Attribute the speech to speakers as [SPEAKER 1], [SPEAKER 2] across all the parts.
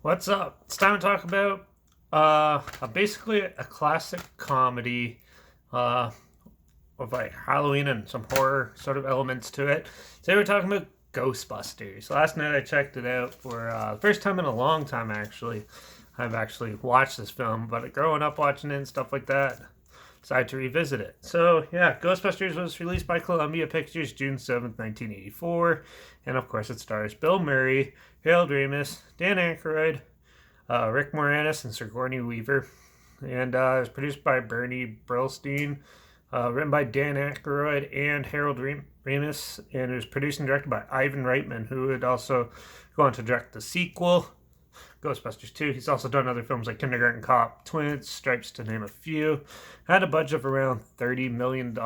[SPEAKER 1] What's up? It's time to talk about basically a classic comedy uh, with like Halloween and some horror sort of elements to it. Today we're talking about Ghostbusters. Last night I checked it out for the first time in a long time actually. I've actually watched this film, but growing up watching it and stuff like that, decided to revisit it. So yeah, Ghostbusters was released by Columbia Pictures June 7th, 1984, and of course it stars Bill Murray, Harold Ramis, Dan Aykroyd, Rick Moranis, and Sigourney Weaver. And it was produced by Bernie Brillstein, written by Dan Aykroyd and Harold Ramis, and it was produced and directed by Ivan Reitman, who would also go on to direct the sequel, Ghostbusters 2. He's also done other films like Kindergarten Cop, Twins, Stripes, to name a few. Had a budget of around $30 million,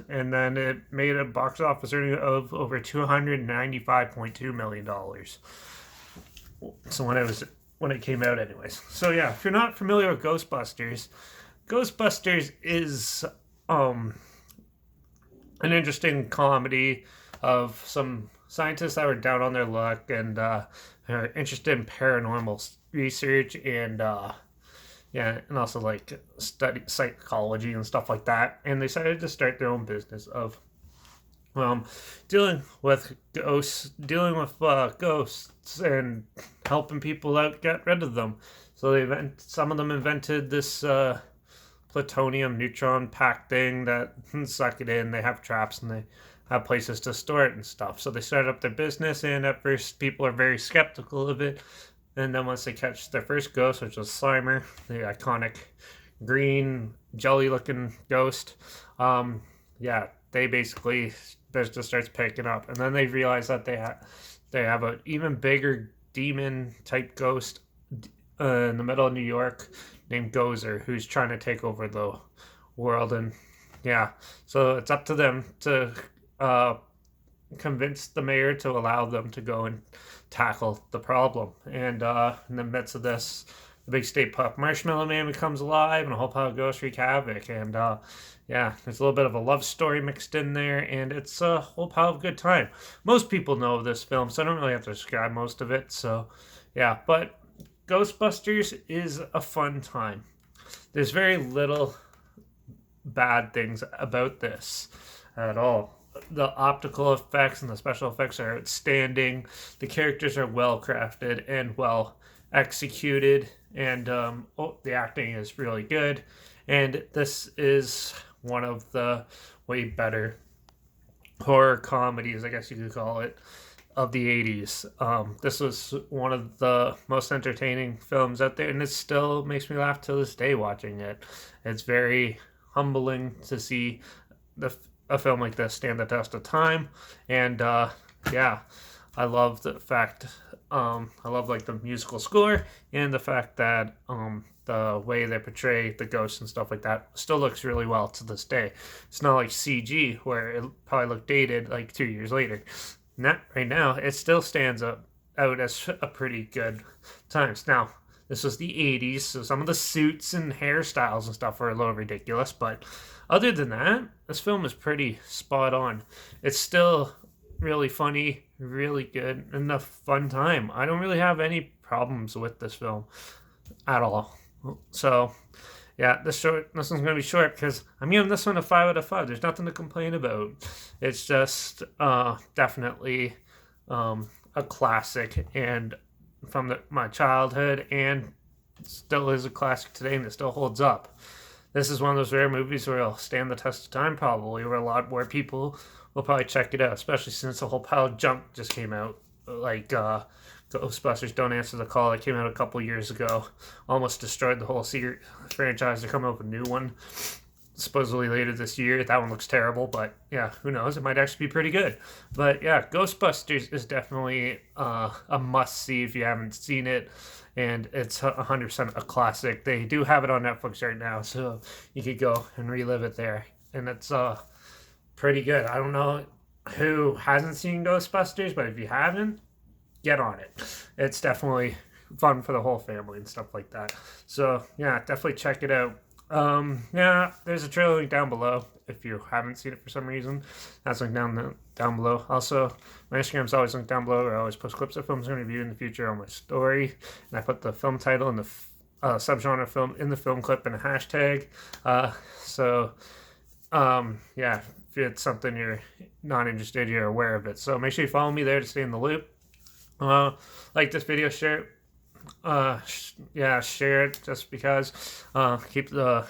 [SPEAKER 1] and then it made a box office earning of over $295.2 million. So when it came out anyways. So yeah, if you're not familiar with Ghostbusters, Ghostbusters is an interesting comedy of some scientists that were down on their luck and are interested in paranormal research and yeah, and also like study psychology and stuff like that. And they decided to start their own business of um, ghosts and helping people out get rid of them. So some of them invented this plutonium neutron pack thing that suck it in. They have traps and they have places to store it and stuff. So they started up their business, and at first people are very skeptical of it. And then once they catch their first ghost, which was Slimer, the iconic green jelly-looking ghost, yeah, they basically business starts picking up, and then they realize that they have an even bigger demon type ghost in the middle of New York named Gozer, who's trying to take over the world. And yeah, so it's up to them to uh, convince the mayor to allow them to go and tackle the problem. And in the midst of this, the big state pup Marshmallow Man becomes alive, and a whole pile of ghosts wreak havoc. And yeah, there's a little bit of a love story mixed in there, and it's a whole pile of good time. Most people know of this film, so I don't really have to describe most of it. So yeah, but Ghostbusters is a fun time. There's very little bad things about this at all. The optical effects and the special effects are outstanding. The characters are well crafted and well executed, and the acting is really good. And this is one of the way better horror comedies, I guess you could call it, of the 80s. This was one of the most entertaining films out there, and it still makes me laugh to this day watching it. It's very humbling to see a film like this stand the test of time. And yeah, I love the fact, I love like the musical score and the fact that the way they portray the ghosts and stuff like that still looks really well to this day. It's not like CG where it probably looked dated like 2 years later. Not right now, it still stands out as a pretty good times. Now, this was the 80s, so some of the suits and hairstyles and stuff were a little ridiculous, but other than that, this film is pretty spot on. It's still really funny, really good, and a fun time. I don't really have any problems with this film at all. So, yeah, this one's gonna be short because I'm giving this one a 5 out of 5. There's nothing to complain about. It's just definitely a classic, and from my childhood, and still is a classic today, and it still holds up. This is one of those rare movies where it'll stand the test of time, probably, where a lot more people will probably check it out, especially since a whole pile of junk just came out, like Ghostbusters Don't Answer the Call that came out a couple years ago, almost destroyed the whole franchise. They're coming up with a new one supposedly later this year. That one looks terrible, but yeah, who knows? It might actually be pretty good. But yeah, Ghostbusters is definitely a must-see if you haven't seen it, and it's 100% a classic. They do have it on Netflix right now, so you could go and relive it there, and it's pretty good. I don't know who hasn't seen Ghostbusters, but if you haven't, get on it. It's definitely fun for the whole family and stuff like that. So yeah, definitely check it out. Yeah, there's a trailer link down below if you haven't seen it for some reason. That's linked down below. Also, my Instagram's always linked down below, where I always post clips of films I'm going to review in the future on my story. And I put the film title and the subgenre film in the film clip and a hashtag. Yeah, if it's something you're not interested, you're aware of it. So make sure you follow me there to stay in the loop. Like this video, share it. Share it just because. Keep the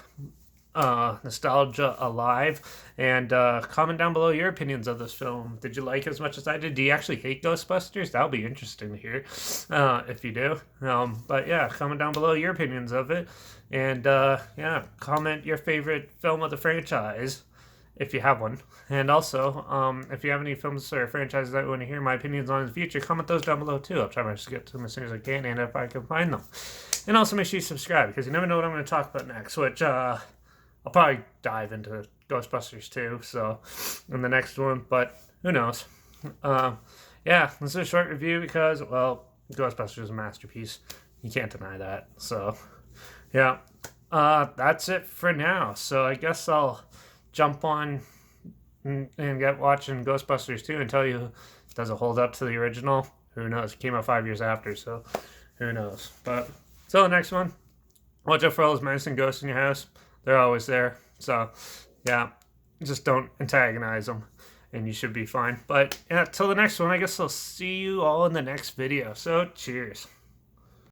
[SPEAKER 1] nostalgia alive, and comment down below your opinions of this film. Did you like it as much as I did? Do you actually hate Ghostbusters? That'll be interesting to hear if you do. But yeah, comment down below your opinions of it, and comment your favorite film of the franchise if you have one. And also, if you have any films or franchises that you want to hear my opinions on in the future, comment those down below too. I'll try my best to get to them as soon as I can, and if I can find them. And also make sure you subscribe, because you never know what I'm going to talk about next, which I'll probably dive into Ghostbusters too, so in the next one, but who knows. This is a short review because, well, Ghostbusters is a masterpiece. You can't deny that. So, yeah, that's it for now. So I guess I'll jump on and get watching Ghostbusters 2 and tell you, does it hold up to the original? Who knows? It came out 5 years after, so who knows. But till the next one, watch out for all those menacing ghosts in your house. They're always there. So, yeah, just don't antagonize them, and you should be fine. But, yeah, till the next one, I guess I'll see you all in the next video. So, cheers.